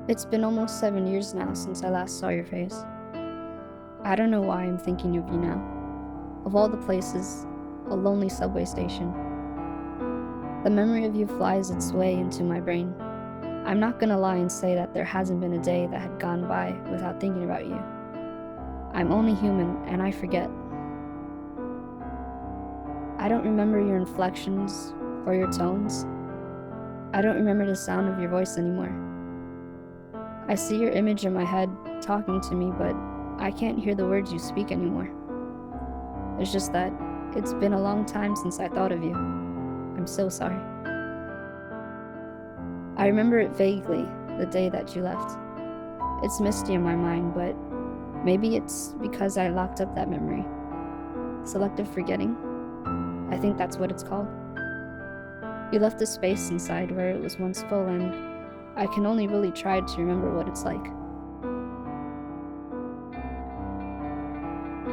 It's been almost 7 years now since I last saw your face. I don't know why I'm thinking of you now. Of all the places, a lonely subway station. The memory of you flies its way into my brain. I'm not gonna lie and say that there hasn't been a day that had gone by without thinking about you. I'm only human, and I forget. I don't remember your inflections or your tones. I don't remember the sound of your voice anymore. I see your image in my head talking to me, but I can't hear the words you speak anymore. It's just that it's been a long time since I thought of you. I'm so sorry. I remember it vaguely, the day that you left. It's misty in my mind, but maybe it's because I locked up that memory. Selective forgetting? I think that's what it's called. You left a space inside where it was once full, and I can only really try to remember what it's like.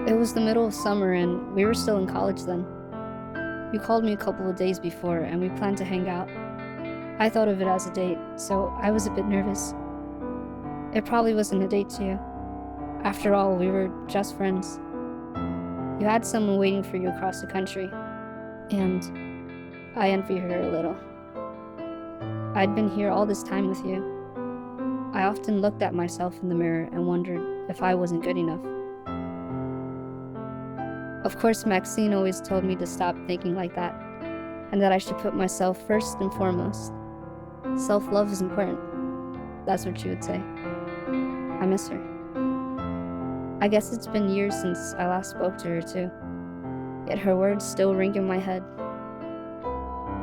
It was the middle of summer, and we were still in college then. You called me a couple of days before, and we planned to hang out. I thought of it as a date, so I was a bit nervous. It probably wasn't a date to you. After all, we were just friends. You had someone waiting for you across the country, and I envy her a little. I'd been here all this time with you. I often looked at myself in the mirror and wondered if I wasn't good enough. Of course, Maxine always told me to stop thinking like that, and that I should put myself first and foremost. Self-love is important. That's what she would say. I miss her. I guess it's been years since I last spoke to her too, yet her words still ring in my head.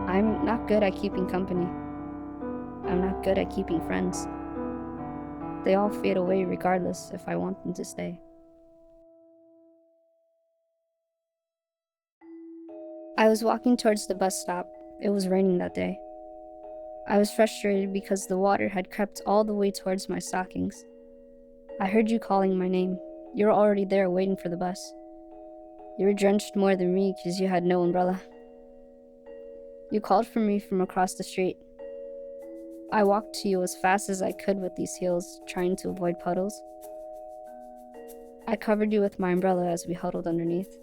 I'm not good at keeping company. I'm not good at keeping friends. They all fade away regardless if I want them to stay. I was walking towards the bus stop. It was raining that day. I was frustrated because the water had crept all the way towards my stockings. I heard you calling my name. You were already there waiting for the bus. You were drenched more than me because you had no umbrella. You called for me from across the street. I walked to you as fast as I could with these heels, trying to avoid puddles. I covered you with my umbrella as we huddled underneath.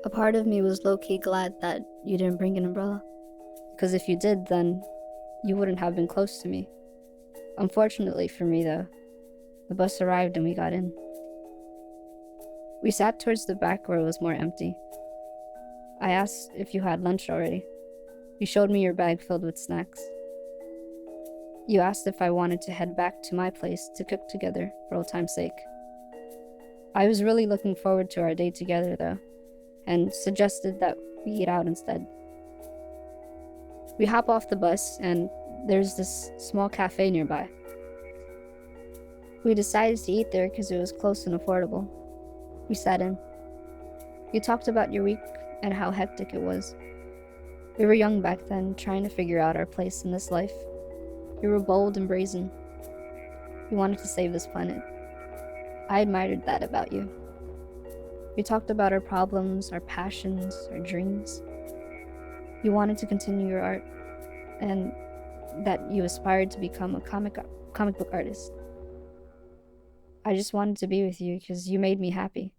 A part of me was low-key glad that you didn't bring an umbrella, because if you did, then you wouldn't have been close to me. Unfortunately for me, though, the bus arrived and we got in. We sat towards the back where it was more empty. I asked if you had lunch already. You showed me your bag filled with snacks. You asked if I wanted to head back to my place to cook together for old time's sake. I was really looking forward to our day together, though, and suggested that we eat out instead. We hop off the bus, and there's this small cafe nearby. We decided to eat there because it was close and affordable. We sat in. You talked about your week and how hectic it was. We were young back then, trying to figure out our place in this life. You were bold and brazen. You wanted to save this planet. I admired that about you. We talked about our problems, our passions, our dreams. You wanted to continue your art, and that you aspired to become a comic book artist. I just wanted to be with you because you made me happy.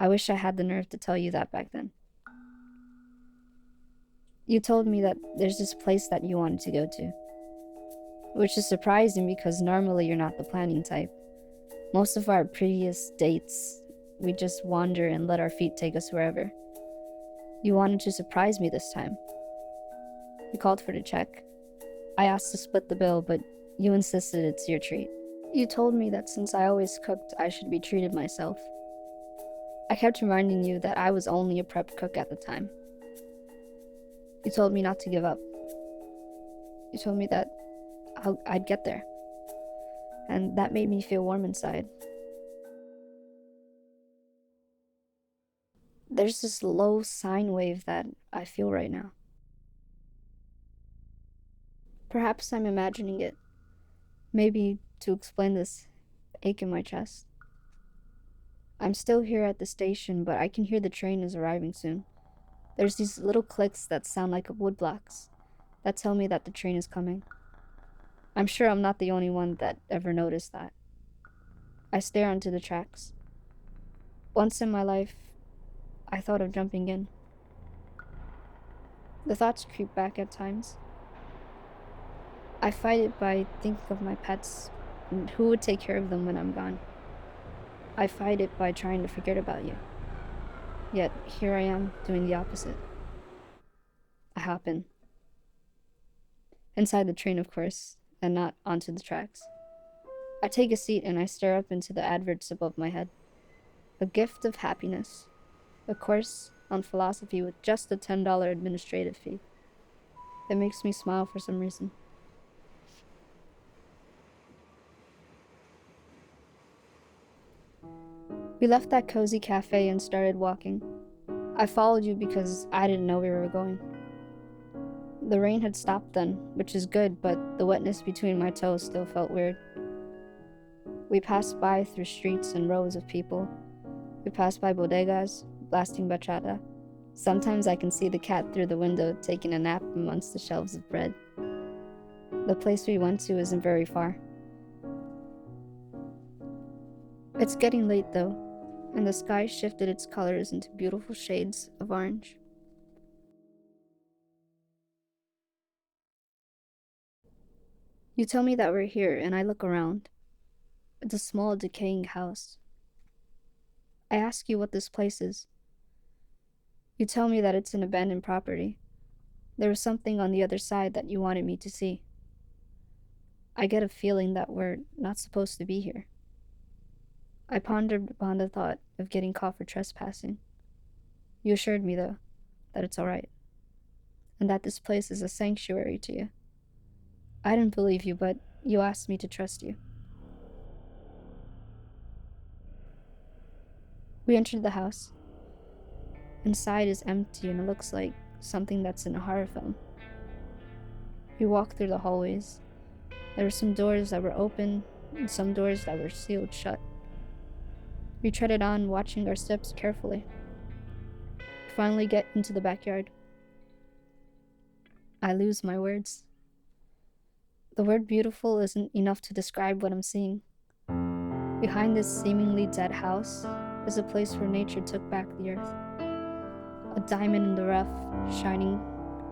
I wish I had the nerve to tell you that back then. You told me that there's this place that you wanted to go to, which is surprising because normally you're not the planning type. Most of our previous dates, we just wander and let our feet take us wherever. You wanted to surprise me this time. You called for the check. I asked to split the bill, but you insisted it's your treat. You told me that since I always cooked, I should be treated myself. I kept reminding you that I was only a prep cook at the time. You told me not to give up. You told me that I'd get there. And that made me feel warm inside. There's this low sine wave that I feel right now. Perhaps I'm imagining it. Maybe to explain this ache in my chest. I'm still here at the station, but I can hear the train is arriving soon. There's these little clicks that sound like wood blocks that tell me that the train is coming. I'm sure I'm not the only one that ever noticed that. I stare onto the tracks. Once in my life, I thought of jumping in. The thoughts creep back at times. I fight it by thinking of my pets and who would take care of them when I'm gone. I fight it by trying to forget about you. Yet here I am doing the opposite. I hop in. Inside the train, of course, and not onto the tracks. I take a seat and I stare up into the adverts above my head. A gift of happiness. A course on philosophy with just a $10 administrative fee. It makes me smile for some reason. We left that cozy cafe and started walking. I followed you because I didn't know where we were going. The rain had stopped then, which is good, but the wetness between my toes still felt weird. We passed by through streets and rows of people. We passed by bodegas, blasting bachata. Sometimes I can see the cat through the window taking a nap amongst the shelves of bread. The place we went to isn't very far. It's getting late though, and the sky shifted its colors into beautiful shades of orange. You tell me that we're here, and I look around. It's a small, decaying house. I ask you what this place is. You tell me that it's an abandoned property. There was something on the other side that you wanted me to see. I get a feeling that we're not supposed to be here. I pondered upon the thought of getting caught for trespassing. You assured me, though, that it's all right, and that this place is a sanctuary to you. I didn't believe you, but you asked me to trust you. We entered the house. Inside is empty and it looks like something that's in a horror film. We walked through the hallways. There were some doors that were open and some doors that were sealed shut. We treaded on, watching our steps carefully. We finally get into the backyard. I lose my words. The word beautiful isn't enough to describe what I'm seeing. Behind this seemingly dead house is a place where nature took back the earth. A diamond in the rough, shining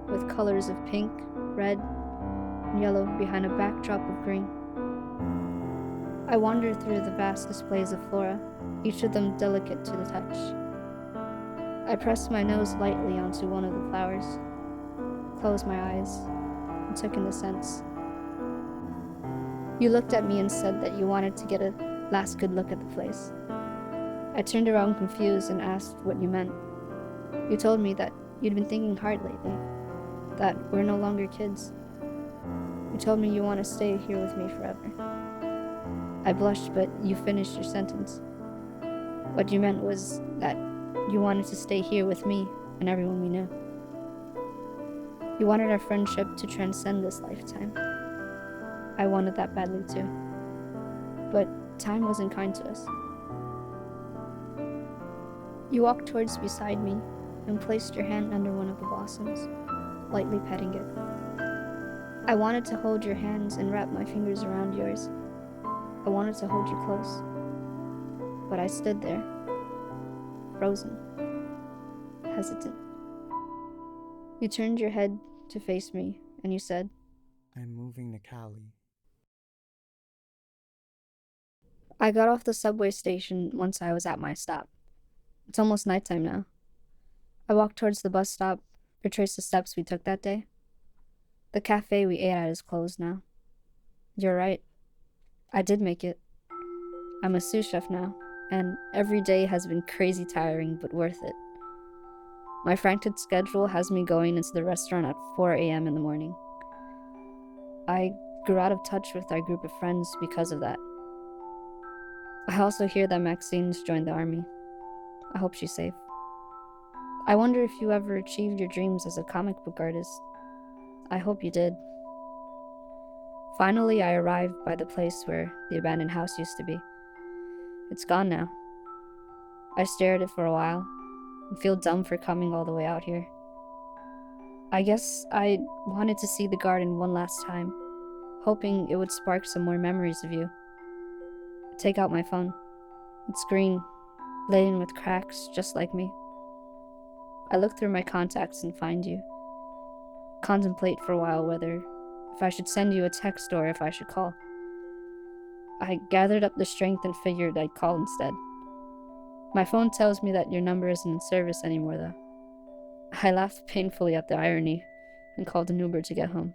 with colors of pink, red, and yellow behind a backdrop of green. I wander through the vast displays of flora, each of them delicate to the touch. I press my nose lightly onto one of the flowers, closed my eyes, and took in the scents. You looked at me and said that you wanted to get a last good look at the place. I turned around confused and asked what you meant. You told me that you'd been thinking hard lately, that we're no longer kids. You told me you want to stay here with me forever. I blushed, but you finished your sentence. What you meant was that you wanted to stay here with me and everyone we knew. You wanted our friendship to transcend this lifetime. I wanted that badly too. But time wasn't kind to us. You walked towards beside me and placed your hand under one of the blossoms, lightly petting it. I wanted to hold your hands and wrap my fingers around yours. I wanted to hold you close. But I stood there, frozen, hesitant. You turned your head to face me and you said, I'm moving to Cali. I got off the subway station once I was at my stop. It's almost nighttime now. I walked towards the bus stop, retraced the steps we took that day. The cafe we ate at is closed now. You're right. I did make it. I'm a sous chef now, and every day has been crazy tiring, but worth it. My frantic schedule has me going into the restaurant at 4 a.m. in the morning. I grew out of touch with our group of friends because of that. I also hear that Maxine's joined the army. I hope she's safe. I wonder if you ever achieved your dreams as a comic book artist. I hope you did. Finally, I arrived by the place where the abandoned house used to be. It's gone now. I stare at it for a while and feel dumb for coming all the way out here. I guess I wanted to see the garden one last time, hoping it would spark some more memories of you. I take out my phone. It's green, laden with cracks, just like me. I look through my contacts and find you. Contemplate for a while whether if I should send you a text or if I should call. I gathered up the strength and figured I'd call instead. My phone tells me that your number isn't in service anymore, though. I laughed painfully at the irony and called an Uber to get home.